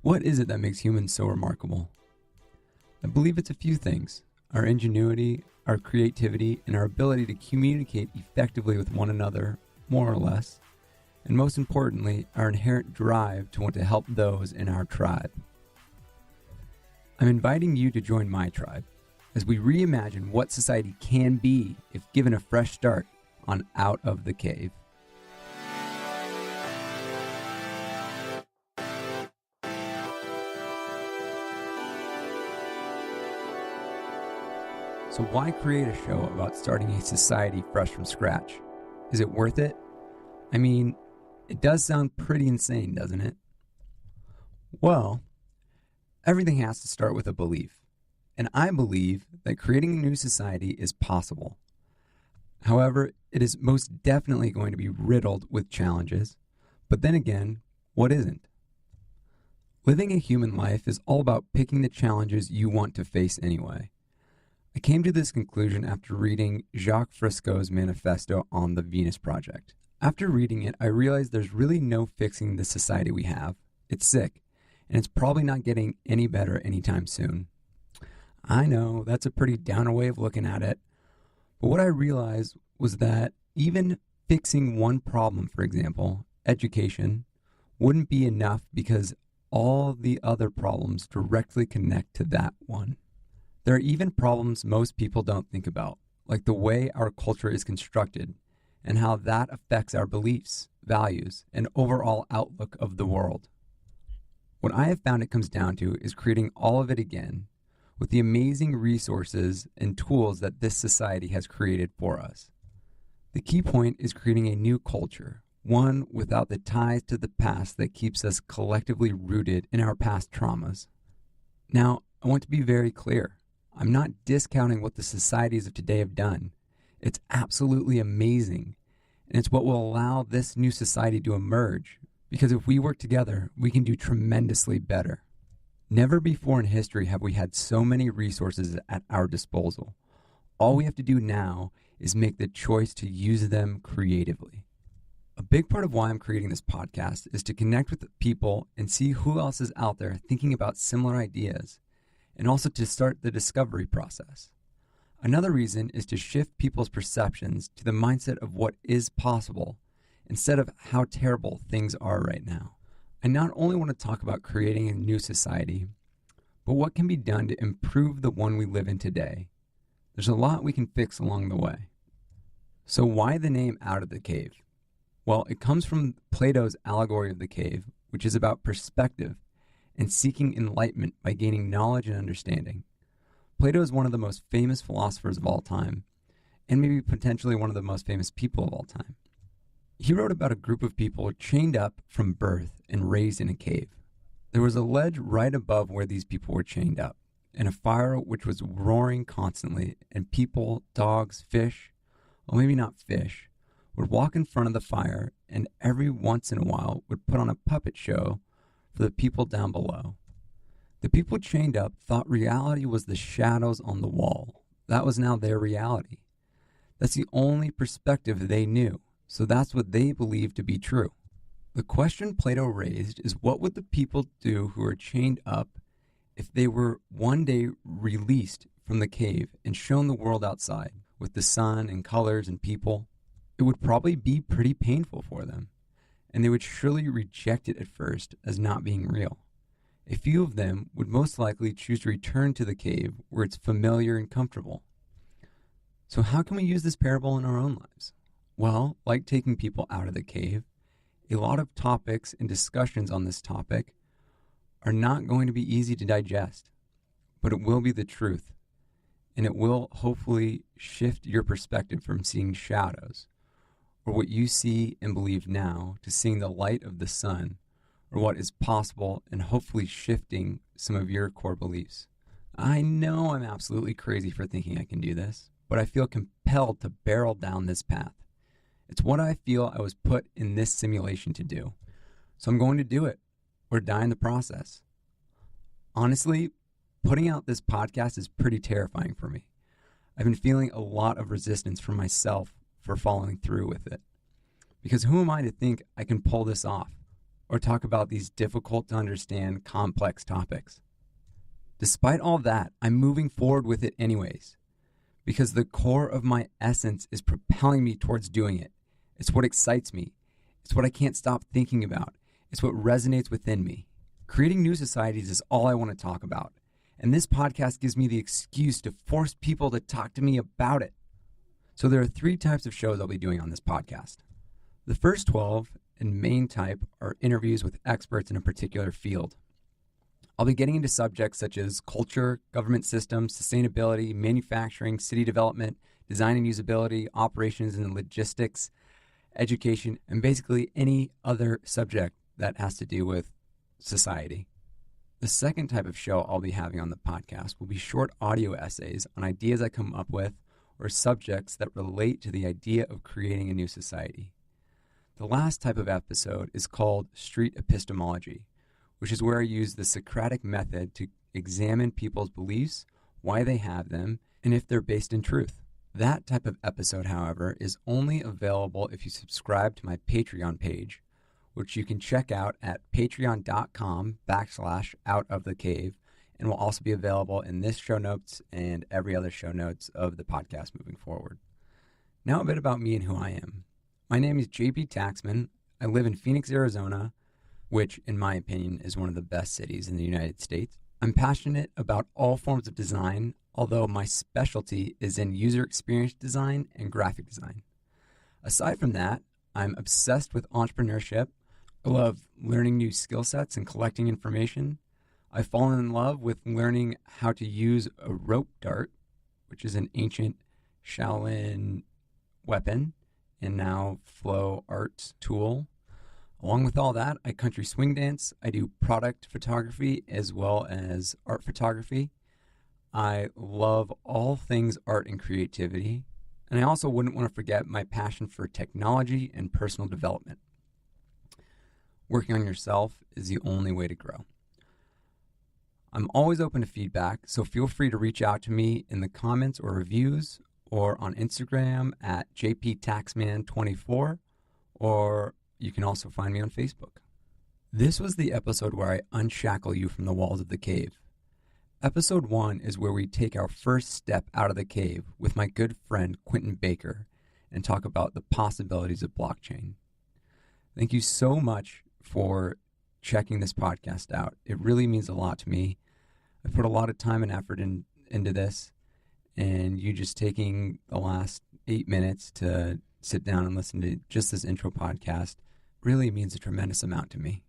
What is it that makes humans so remarkable? I believe it's a few things: our ingenuity, our creativity, and our ability to communicate effectively with one another, more or less, and most importantly, our inherent drive to want to help those in our tribe. I'm inviting you to join my tribe as we reimagine what society can be if given a fresh start on Out of the Cave. So why create a show about starting a society fresh from scratch? Is it worth it? I mean, it does sound pretty insane, doesn't it? Well, everything has to start with a belief. And I believe that creating a new society is possible. However, it is most definitely going to be riddled with challenges. But then again, what isn't? Living a human life is all about picking the challenges you want to face anyway. I came to this conclusion after reading Jacques Fresco's manifesto on the Venus Project. After reading it, I realized there's really no fixing the society we have. It's sick, and it's probably not getting any better anytime soon. I know, that's a pretty downer way of looking at it, but what I realized was that even fixing one problem, for example, education, wouldn't be enough because all the other problems directly connect to that one. There are even problems most people don't think about, like the way our culture is constructed and how that affects our beliefs, values, and overall outlook of the world. What I have found it comes down to is creating all of it again with the amazing resources and tools that this society has created for us. The key point is creating a new culture, one without the ties to the past that keeps us collectively rooted in our past traumas. Now, I want to be very clear. I'm not discounting what the societies of today have done. It's absolutely amazing, and it's what will allow this new society to emerge, because if we work together, we can do tremendously better. Never before in history have we had so many resources at our disposal. All we have to do now is make the choice to use them creatively. A big part of why I'm creating this podcast is to connect with people and see who else is out there thinking about similar ideas, and also to start the discovery process. Another reason is to shift people's perceptions to the mindset of what is possible instead of how terrible things are right now. I not only want to talk about creating a new society, but what can be done to improve the one we live in today. There's a lot we can fix along the way. So why the name Out of the Cave? Well, it comes from Plato's allegory of the cave, which is about perspective and seeking enlightenment by gaining knowledge and understanding. Plato is one of the most famous philosophers of all time, and maybe potentially one of the most famous people of all time. He wrote about a group of people chained up from birth and raised in a cave. There was a ledge right above where these people were chained up, and a fire which was roaring constantly, and people, dogs, fish, well, maybe not fish, would walk in front of the fire, and every once in a while would put on a puppet show for the people down below. The people chained up thought reality was the shadows on the wall. That was now their reality. That's the only perspective they knew, so that's what they believed to be true. The question Plato raised is, what would the people do who are chained up if they were one day released from the cave and shown the world outside with the sun and colors and people? It would probably be pretty painful for them, and they would surely reject it at first as not being real. A few of them would most likely choose to return to the cave where it's familiar and comfortable. So how can we use this parable in our own lives? Well, like taking people out of the cave, a lot of topics and discussions on this topic are not going to be easy to digest, but it will be the truth, and it will hopefully shift your perspective from seeing shadows, or what you see and believe now, to seeing the light of the sun, or what is possible, and hopefully shifting some of your core beliefs. I know I'm absolutely crazy for thinking I can do this, but I feel compelled to barrel down this path. It's what I feel I was put in this simulation to do. So I'm going to do it, or die in the process. Honestly, putting out this podcast is pretty terrifying for me. I've been feeling a lot of resistance from myself for following through with it. Because who am I to think I can pull this off? or talk about these difficult to understand, complex topics. Despite all that, I'm moving forward with it anyways, because the core of my essence is propelling me towards doing it. It's what excites me. It's what I can't stop thinking about. It's what resonates within me. Creating new societies is all I want to talk about, and this podcast gives me the excuse to force people to talk to me about it. So there are 3 types of shows I'll be doing on this podcast. The first 12 and main type are interviews with experts in a particular field. I'll be getting into subjects such as culture, government systems, sustainability, manufacturing, city development, design and usability, operations and logistics, education, and basically any other subject that has to do with society. The second type of show I'll be having on the podcast will be short audio essays on ideas I come up with or subjects that relate to the idea of creating a new society. The last type of episode is called street epistemology, which is where I use the Socratic method to examine people's beliefs, why they have them, and if they're based in truth. That type of episode, however, is only available if you subscribe to my Patreon page, which you can check out at patreon.com/outofthecave, and will also be available in this show notes and every other show notes of the podcast moving forward. Now a bit about me and who I am. My name is JP Taxman. I live in Phoenix, Arizona, which in my opinion is one of the best cities in the United States. I'm passionate about all forms of design, although my specialty is in user experience design and graphic design. Aside from that, I'm obsessed with entrepreneurship. I love learning new skill sets and collecting information. I've fallen in love with learning how to use a rope dart, which is an ancient Shaolin weapon and now flow arts tool. Along with all that, I country swing dance. I do product photography as well as art photography. I love all things art and creativity. And I also wouldn't want to forget my passion for technology and personal development. Working on yourself is the only way to grow. I'm always open to feedback, so feel free to reach out to me in the comments or reviews or on Instagram at jptaxman24, or you can also find me on Facebook. This was the episode where I unshackle you from the walls of the cave. Episode 1 is where we take our first step out of the cave with my good friend Quentin Baker and talk about the possibilities of blockchain. Thank you so much for checking this podcast out. It really means a lot to me. I've put a lot of time and effort into this, and you just taking the last 8 minutes to sit down and listen to just this intro podcast really means a tremendous amount to me.